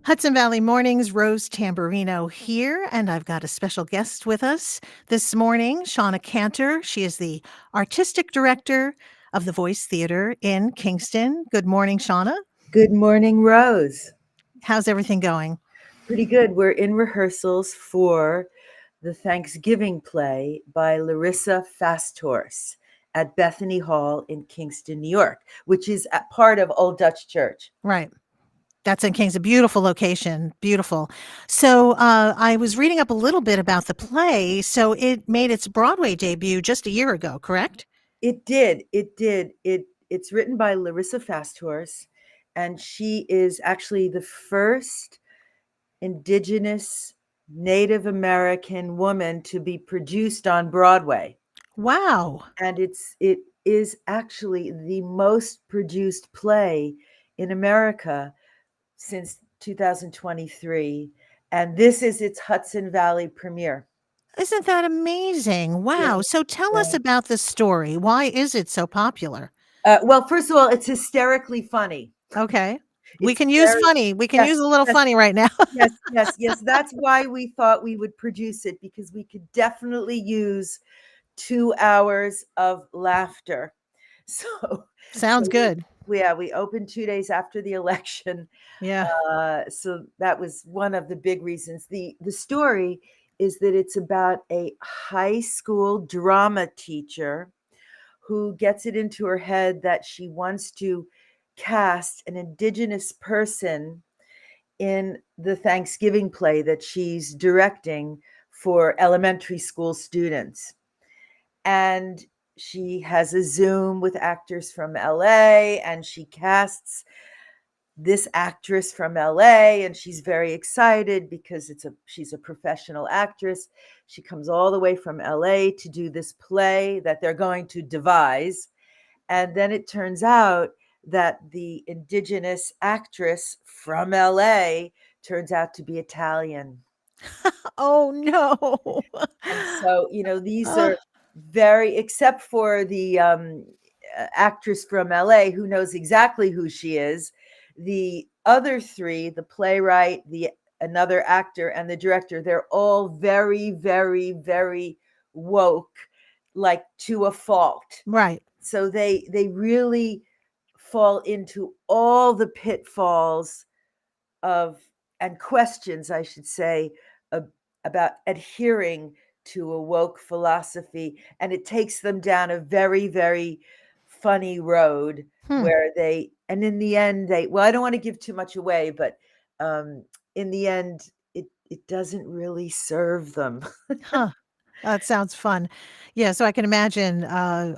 Hudson Valley Mornings, Rose Tamburino here, and I've got a special guest with us this morning, Shauna Kanter. She is the artistic director of the Voice Theater in Kingston. Good morning, Shauna. Good morning, Rose. How's everything going? Pretty good. We're in rehearsals for the Thanksgiving play by Larissa Fasthorse at Bethany Hall in Kingston, New York, which is a part of Old Dutch Church. Right. That's in Kingston. Beautiful location. Beautiful. So I was reading up a little bit about the play. So it made its Broadway debut just a year ago, correct? It did. It did. It's written by Larissa Fasthorse, and she is actually the first Indigenous Native American woman to be produced on Broadway. Wow. And it is actually the most produced play in America since 2023, and this is its Hudson Valley premiere. Isn't that amazing? Yeah, Wow. So tell us right. about the story. Why is it so popular? Well, first of all, it's hysterically funny. Okay. We It's can use very funny. We can yes, use a little yes, funny right now. yes. That's why we thought we would produce it, because we could definitely use 2 hours of laughter. So, Sounds good. we opened 2 days after the election. Yeah. So that was one of the big reasons. The story is that it's about a high school drama teacher who gets it into her head that she wants to cast an Indigenous person in the Thanksgiving play that she's directing for elementary school students. And she has a Zoom with actors from LA, and she casts this actress from LA, and she's very excited because she's a professional actress. She comes all the way from LA to do this play that they're going to devise. And then it turns out that the Indigenous actress from LA turns out to be Italian. Oh no. And so, these Uh, are very, except for the actress from LA who knows exactly who she is, the other three, the playwright, the another actor, and the director, they're all very, very, very woke, like to a fault. right. So they really fall into all the pitfalls of and questions, I should say, ab- about adhering to a woke philosophy, and it takes them down a very, very funny road Hmm. where and in the end, well, I don't want to give too much away, but um, in the end, it doesn't really serve them. Huh. That sounds fun. Yeah, so I can imagine,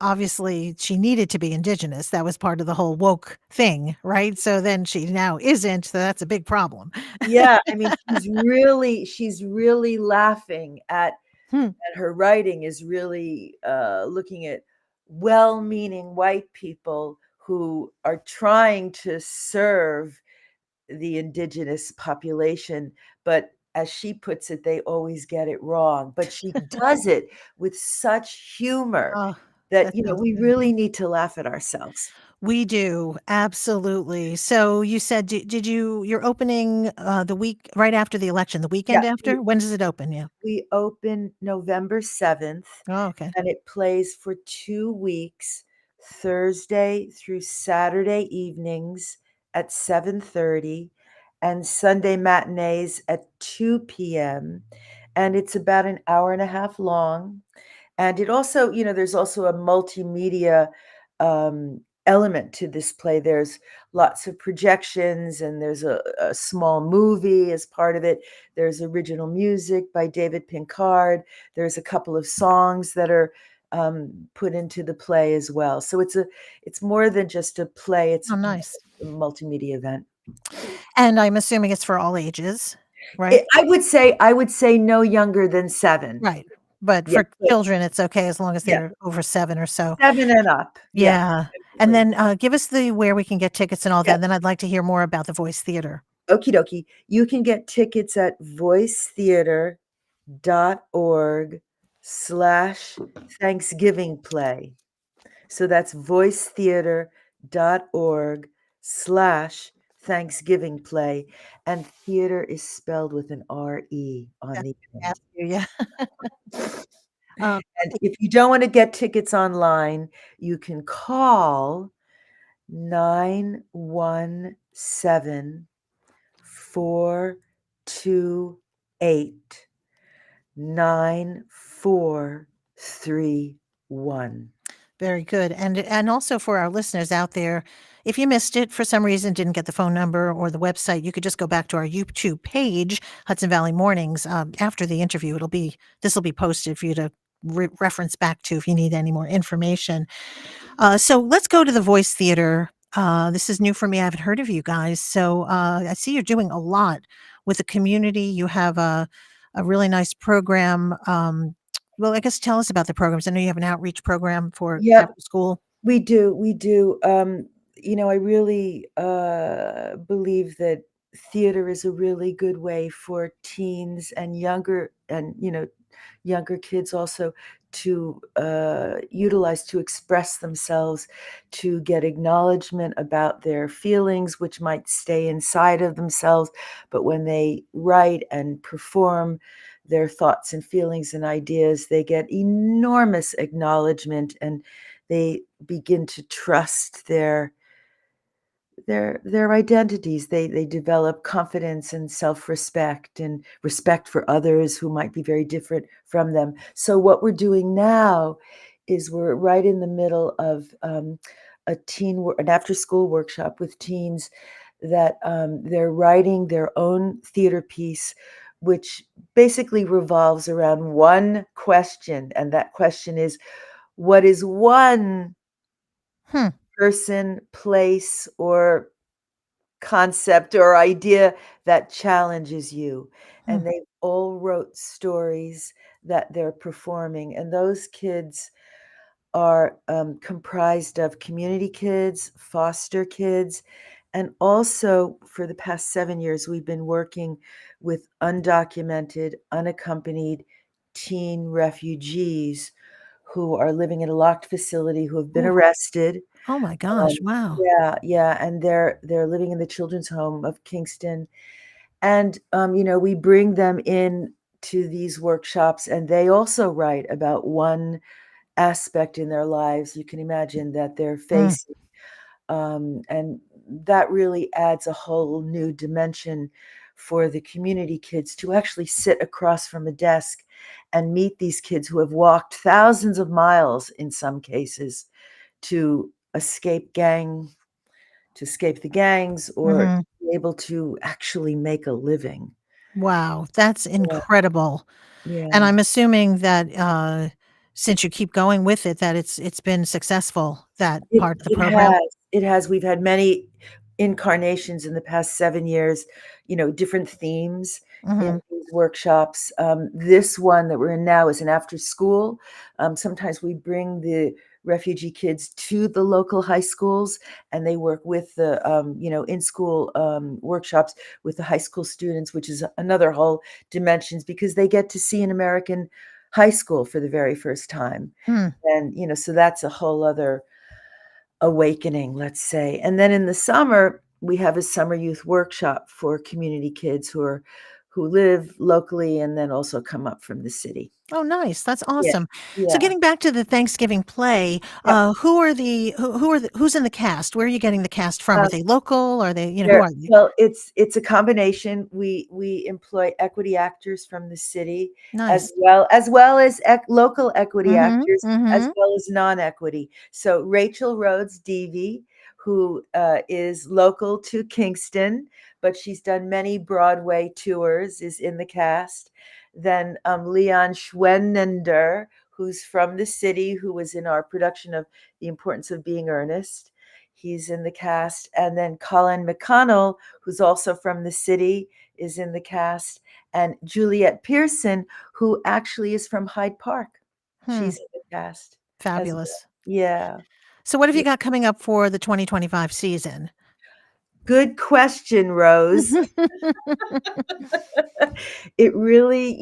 obviously, she needed to be indigenous. That was part of the whole woke thing, right? So then she now isn't, so that's a big problem. Yeah, I mean, she's really laughing Hmm. at her writing, is really looking at well-meaning white people who are trying to serve the indigenous population, but as she puts it, they always get it wrong. But she does it with such humor Oh, that that sounds we good. really need to laugh at ourselves. We do, absolutely. So you said, did you're opening, the week right after the election, the Yeah, weekend we, after? When does it open? Yeah. we open November 7th, Oh, okay. and it plays for 2 weeks, Thursday through Saturday evenings at 7:30, and Sunday matinees at 2 p.m. And it's about an hour and a half long. And it also, there's also a multimedia element to this play. There's lots of projections, and there's a small movie as part of it. There's original music by David Pinkard. There's a couple of songs that are put into the play as well. So it's more than just a play. It's Oh, nice. a multimedia event. And I'm assuming it's for all ages, right? I would say no younger than 7. Right. But Yeah, for children, it's okay as long as yeah, they're over 7 or so. 7 and up. Yeah, Yeah. And absolutely. then, give us the where we can get tickets and all that, Yeah. and then I'd like to hear more about the Voice Theater. Okie dokie. You can get tickets at voicetheater.org/Thanksgiving play. So that's voicetheater.org/Thanksgiving Thanksgiving play, and theater is spelled with an R-E on That's the what I end. asked you, yeah. Um, And if you don't wanna get tickets online, you can call 917-428-9431. Very good. And also for our listeners out there, if you missed it for some reason, didn't get the phone number or the website, you could just go back to our YouTube page, Hudson Valley Mornings. After the interview, this will be posted for you to reference back to if you need any more information. So let's go to the Voice Theater. This is new for me. I haven't heard of you guys. So I see you're doing a lot with the community. You have a really nice program. Well, I guess tell us about the programs. I know you have an outreach program for Yep. after school. We do. I really believe that theater is a really good way for teens and younger kids also to utilize to express themselves, to get acknowledgement about their feelings, which might stay inside of themselves, but when they write and perform their thoughts and feelings and ideas, they get enormous acknowledgement and they begin to trust their identities. They develop confidence and self-respect and respect for others who might be very different from them. So what we're doing now is we're right in the middle of an after-school workshop with teens that they're writing their own theater piece, which basically revolves around one question, and that question is, what is one Hmm. person, place, or concept or idea that challenges you? Hmm. And they all wrote stories that they're performing, and those kids are comprised of community kids, foster kids, and also for the past 7 years, we've been working with undocumented, unaccompanied teen refugees who are living in a locked facility, who have been Ooh. arrested. Oh my gosh. Wow. Yeah, yeah, and they're living in the children's home of Kingston, and, we bring them in to these workshops, and they also write about one aspect in their lives you can imagine that they're Mm. facing, and that really adds a whole new dimension for the community kids to actually sit across from a desk and meet these kids who have walked thousands of miles in some cases to escape the gangs or Hmm. be able to actually make a living. Wow. That's Yeah, incredible. And yeah. I'm assuming that since you keep going with it, that it's been successful, that It part of the it program. has, it has. We've had many incarnations in the past 7 years, different themes in Hmm. these workshops. This one that we're in now is an after school. Sometimes we bring the refugee kids to the local high schools, and they work with the, in-school, workshops with the high school students, which is another whole dimensions because they get to see an American high school for the very first time. Hmm. And, so that's a whole other awakening, let's say. And then in the summer, we have a summer youth workshop for community kids who live locally and then also come up from the city. Oh, nice. That's Yeah. awesome. So Yeah. getting back to the Thanksgiving play, Yep. who's in the cast? Where are you getting the cast from? Are Um, they local? Are they, who There are they? well, it's a combination. We employ equity actors from the city Nice. as well as local equity Mhm, actors, as mhm. well as non-equity. So Rachel Rhodes Deevy, who, is local to Kingston, but she's done many Broadway tours, is in the cast. Then, Leon Schwenender, who's from the city, who was in our production of The Importance of Being Earnest. He's in the cast. And then Colin McConnell, who's also from the city, is in the cast. And Juliet Pearson, who actually is from Hyde Park. Hmm, She's in the cast as well. fabulous. Yeah. So what have you Yeah. got coming up for the 2025 season? Good question, Rose. It really,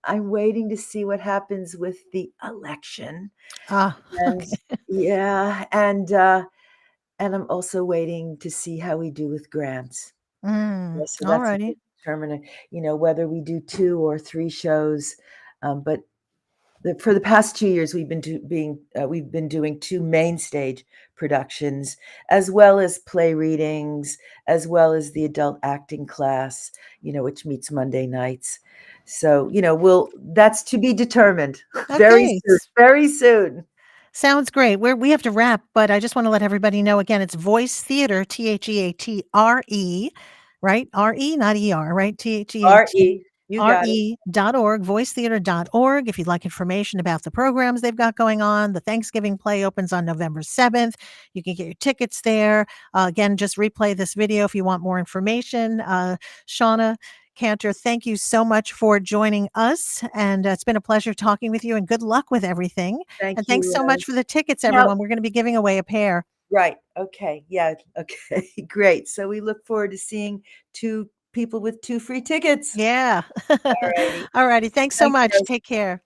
I'm waiting to see what happens with the election. Ah, And okay. yeah, and I'm also waiting to see how we do with grants. Yeah, so All that's what righty. determine, whether we do 2 or 3 shows, but for the past 2 years, we've been doing 2 main stage productions, as well as play readings, as well as the adult acting class, which meets Monday nights. So, that's to be determined very Okay. soon, very soon. Sounds great. We have to wrap, but I just want to let everybody know again, it's Voice Theater, Theatre, right? RE, not ER, right? Theatre. RE, you got it. Re.org, voicetheater.org. If you'd like information about the programs they've got going on, the Thanksgiving play opens on November 7th. You can get your tickets there. Again, just replay this video if you want more information. Shauna Kanter, thank you so much for joining us. And it's been a pleasure talking with you and good luck with everything. Thank And thanks you, so much for the tickets, now everyone. We're going to be giving away a pair. right, okay, yeah, okay, great. So we look forward to seeing 2 people with 2 free tickets. Yeah. Alrighty. All righty. Thanks so Thanks, much. guys. Take care.